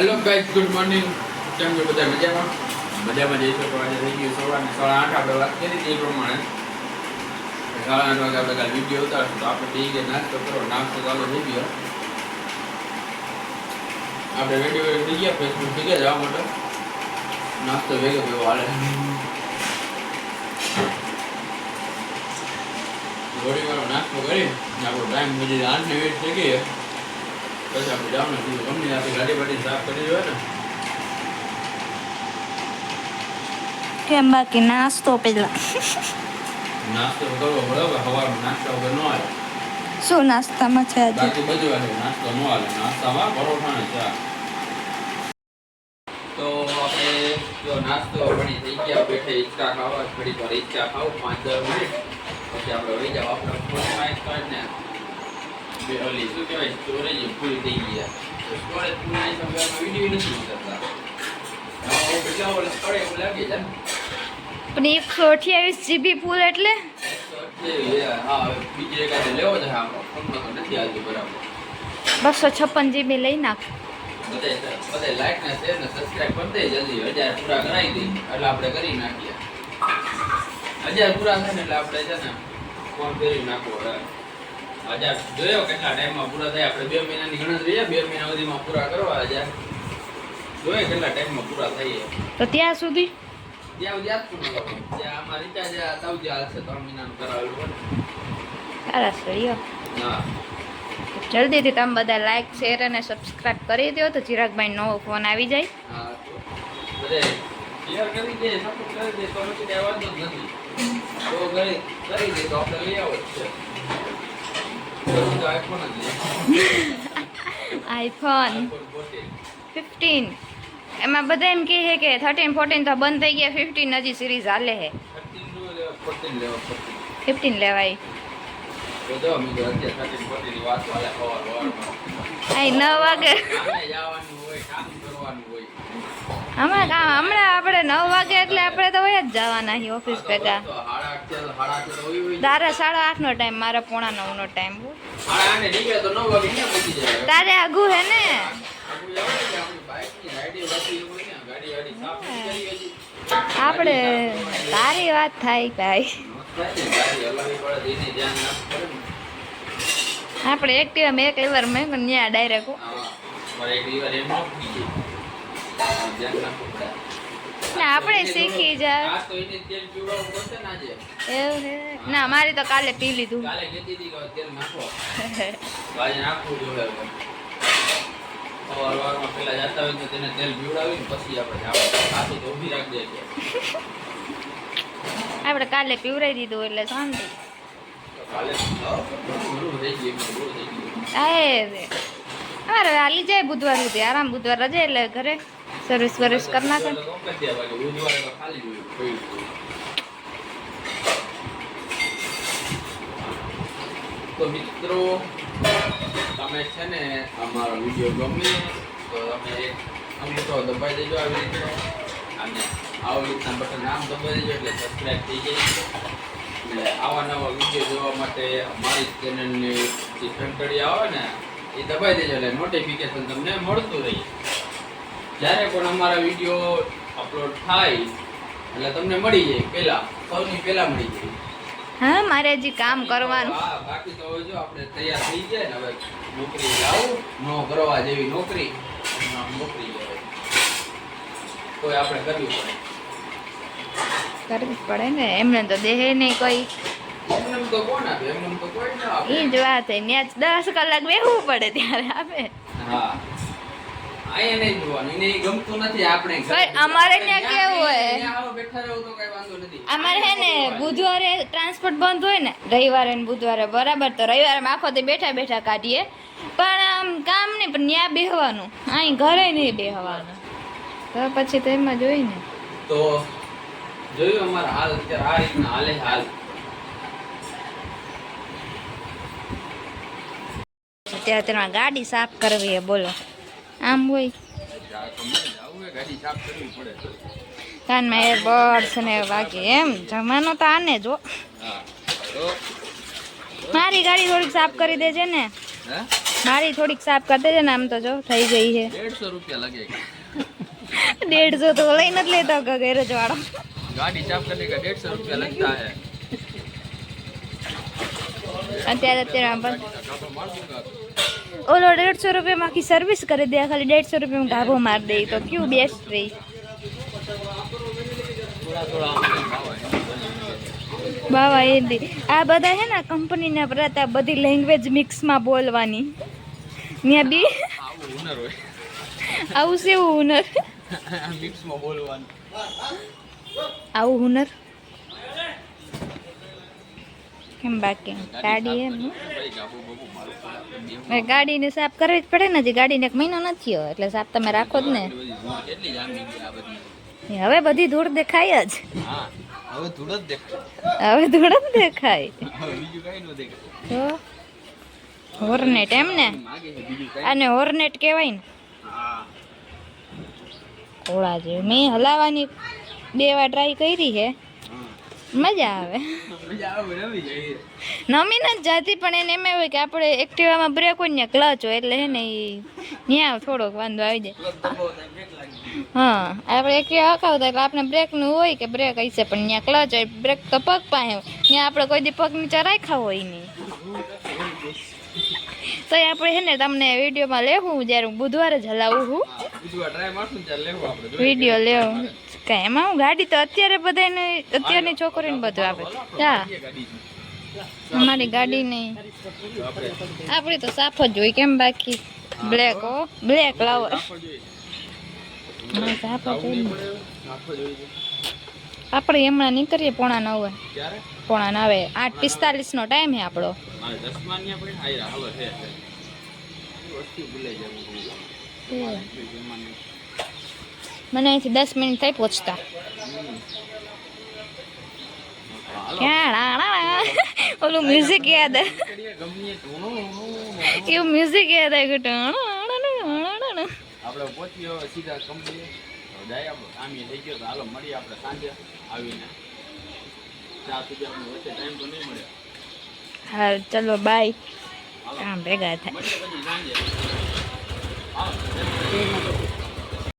Hello guys, good morning. કેમ છો બધા? મજામાં? મજામાં જઈ શકો. આજે થઈ ગયું સવારના 8:30 આપણે વાત કરી હતી એ પ્રમાણે 8:30 વાગે આપણે કાલે વિડીયો ઉતારશું. તો આપણે થઈ ગયા નાસ્તો કરો. નાસ્તો ચાલુ થઈ ગયો. આપણે વિડીયો થઈ ગયા, ફેસબુક થઈ ગયા જવા માટે. નાસ્તો ભેગો ભેગો હાલે. થોડીવારો નાસ્તો કરી આપણો ટાઈમ પછી 8 મિનિટ થઈ ગઈ. પછી આપણે જવાનું હતું કંપની આપણી ગાડી બાડી સાફ કરી જોઈએ ને. કેમ બાકી નાસ્તો પેલા નાસ્તો કરવો બરાબર. સવારનો નાસ્તો વગર ન હાલે. શું નાસ્તામાં છે આજે? બાકી બધું હાલે, નાસ્તો ન હાલે. નાસ્તામાં પરોઠા ને ચા. તો આપણે જો નાસ્તો ઘણી થઈ ગયા, બેઠે ઈચ્છા ખાવા ઘડી પર ઈચ્છા ખાવ 5-10 મિનિટ પછી આપણે વહી જાવ. આપણે ફોનમાં એક કાર્ડ ને બે ઓલી શું કહેવાય સ્ટોરેજ પૂરી થઈ ગયા. તો સ્ટોરેજ પૂરી થઈ તો વિડીયો નથી ઉતરતા. કેટલા વર્ષ પડે એવું લાગે છે ને. પણ 128 GB ફૂલ એટલે હા, બીજો એકાદ લેવો છે. આપણો ફોનમાં તો નથી આવતું બરાબર. 256 GB લઈ નાખ. બધા લાઈક ને શેર ને સબસ્ક્રાઇબ કરી દે જલ્દી. 1000 પૂરા કરાવી દે એટલે આપણે કરી નાખીએ. 1000 પૂરા થાય ને એટલે આપણે છે ને ફોન કરી નાખવો. 1000 જોયો કેટલા ટાઈમમાં પૂરા થાય. આપણે 2 મહિનાની ગણતરી છે. 2 મહિના સુધીમાં પૂરા કરવા 1000 જોઈએ કેટલા ટાઈમમાં પૂરા થઈએ. તો ત્યાં સુધી ત્યાં યાદ પણ ત્યાં આમાં રિચાર્જ તાવજી હાલશે 3 મહિનાનું કરાવેલું હોય. સારા સળિયો. હા, જલ્દીથી તમે બધા લાઈક શેર અને સબસ્ક્રાઇબ કરી દો તો ચિરાગભાઈ નવો ફોન આવી જાય. હા, બધે શેર કરી દે, સપોર્ટ કરી દે તો નથી કઈ વાંધો જ નથી. તો કરી દે તો આપણે લઈ આવો છે. તો આઈફોન જ લે. આઈફોન 15 એમાં બધા એમ કહે છે કે 13 14 તો બંધ થઈ ગયા, 15 હજી સિરીઝ હાલે છે. 15 લેવાય. તો જો મિત્રો અત્યારે 13-14 ની વાત ચાલે સવારમાં. આઈ 9 વાગે કામે જવાનું હોય, કામ કરવાનું હોય. હમણાં આપણે 9 વાગે એટલે આપણે તો હોય જ જવાના છીએ ઓફિસ ભેગા. તો 8:30 તો હોય. તારા 8:30 નો ટાઈમ, મારા 8:45 નો ટાઈમ. 8:30 ને નીકળે તો 9 વાગે ક્યાં પહોંચી જાય? તારે આઘું હે ને. આપણે તારી વાત થાય ભાઈ. આપણે એક્ટિવા એક લીવર મેં ન્યા ડાયરેક્ટ આપણે શીખી જાય એવું હે. ના મારી તો કાલે પી લીધું. પેલા જતા હોય તો તેને તેલ પીવડાવીને પછી આપણે તો ઊભી રાખી દઈએ. આપણે કાલે પીવરાઈ દીધું એટલે શાંતિ. અરે હાલી જાય બુધવાર સુધી આરામ. બુધવાર રજા એટલે ઘરે સર્વિસ કરી નાખે. તો મિત્રો તમે છે ને અમારો વિડીયો ગમે તો તમે અંગૂઠો દબાઈ દેજો આવી રીતે. અને આવી રીતના બટન આમ દબાઈ દેજો એટલે સબસ્ક્રાઈબ થઈ જાય. એટલે આવા નવા વિડીયો જોવા માટે અમારી ચેનલની જે ઘંટડી આવે ને એ દબાઈ દેજો એટલે નોટિફિકેશન તમને મળતું રહે. જ્યારે પણ અમારા વિડીયો અપલોડ થાય એટલે તમને મળી જાય. પહેલા સૌથી પહેલા મળી જાય. હા, મારે હજી કામ કરવાનું. હા, બાકી તો જો આપણે તૈયાર થઈ જાય ને હવે નોકરી જાવું નો કરવા જેવી નોકરી જાય તો આપણે કરવી પડે ને. એમને તો દેહે નહીં કોઈ. એમને તો કોણ આપે? એમને તો કોઈ ના આપે. એ જ વાત છે. ત્યાં 10 કલાક બેહવું પડે ત્યારે આપે. હા, આયા નહીં જોવાનું. એને ગમતું નથી. આપણે અમારે ત્યાં કેવું હોય, આવો બેઠા રહો તો કઈ વાંધો નથી. અમારે હે ને બુધવારે ટ્રાન્સપોર્ટ બંધ હોય ને, રવિવારે ને બુધવારે બરાબર. તો રવિવારે આખો દી બેઠા કાઢીએ. પણ આમ કામ નહીં, પણ ત્યાં બેહવાનું. અહીં ઘરે નહીં બેહવાનું. તો પછી તો એમાં જોઈ ને. તો જોયું અમારા હાલ અત્યારે આ રીતના હાલે હાલ. અત્યારે તેમાં ગાડી સાફ કરવી હે. બોલો આમ હોય ગાડી સાફ કરવી પડે. કાનમાં એરબડ્સ ને બાકી એમ જમાનો તો આને જો. હા, તો મારી ગાડી થોડીક સાફ કરી દેજે ને. હે મારી થોડીક સાફ કરી દેજે ને, આમ તો જો થઈ ગઈ છે. 150 રૂપિયા લગેગા. 150 તો લઈને જ લેતા ગેરેજ વાળો. गाड़ी चाप करने का 150 रुपया लगता है. અત્યારે ઓલો 150 રૂપિયામાં આખી સર્વિસ કરી દે, ખાલી 150 રૂપિયામાં ગાભો માર દે તો ક્યુ બેસ્ટ રહી. બાવા એ આ બધા હે ને કંપનીના પ્રતા બધી લેંગ્વેજ મિક્સમાં બોલવાની. ત્યાં બી આવું છે એવું હુનર, મિક્સમાં બોલવાનું આવું હુનર કેમ બાકી ગાડી એમ ગાડીને સાફ કરવી જ પડે ને. હજી ગાડીને 1 મહિનો નથી થયો એટલે સાફ તમે રાખો જ ને. હવે બધી ધૂળ દેખાય જ. હવે ધૂળ જ દેખાય. તો હોર્નેટ એમ ને, અને હોર્નેટ કહેવાય ને. ઘોડા જેવું મેં હલાવવાની 2 વાર ટ્રાય કરી છે, મજા આવે. નમી નથી જાતી પણ એને એમ હોય કે આપણે એક્ટિવામાં બ્રેક હોય ને ક્લચ હોય એટલે હે ને ત્યાં થોડોક વાંધો આવી જાય. હા આપણે એક્ટિવા હકાવતા એટલે આપણે બ્રેકનું હોય કે બ્રેક હશે પણ ત્યાં ક્લચ હોય, બ્રેક તો પગ પાસે હોય, ત્યાં આપણે કોઈ દી પગ નીચે રાખ્યા હોય નહીં. તો આપણે છે ને તમને વિડીયોમાં લેવું જ્યારે હું બુધવારે જ હલાવું છું વિડીયો લેવું કાંઈ એમાં હું ગાડી તો અત્યારે બધાને અત્યારની છોકરીને બધું આપે. હા અમારી ગાડી નહીં, આપણી તો સાફ જ હોય કેમ બાકી. બ્લેક હો બ્લેક લાવો સાફ જ હોય ને. આપણે હમણાં નીકળીએ 8:45. 8:45 8:45 ટાઈમ છે આપણો. મને અહીંથી 10 મિનિટ થાય પહોંચતા. ઓલું મ્યુઝિક યાદ એવું મ્યુઝિક યાદ આવ્યું. આપણે પહોંચી સીધા કંપની જાય. આપણે કામ થઈ ગયો તો હાલો મળીએ આપણે સાંજે આવીને. 4 સુધી આપણે વચ્ચે ટાઈમ તો નહીં મળે. હા ચલો બાય. કામ ભેગા થાય. મળીએ પછી સાંજે.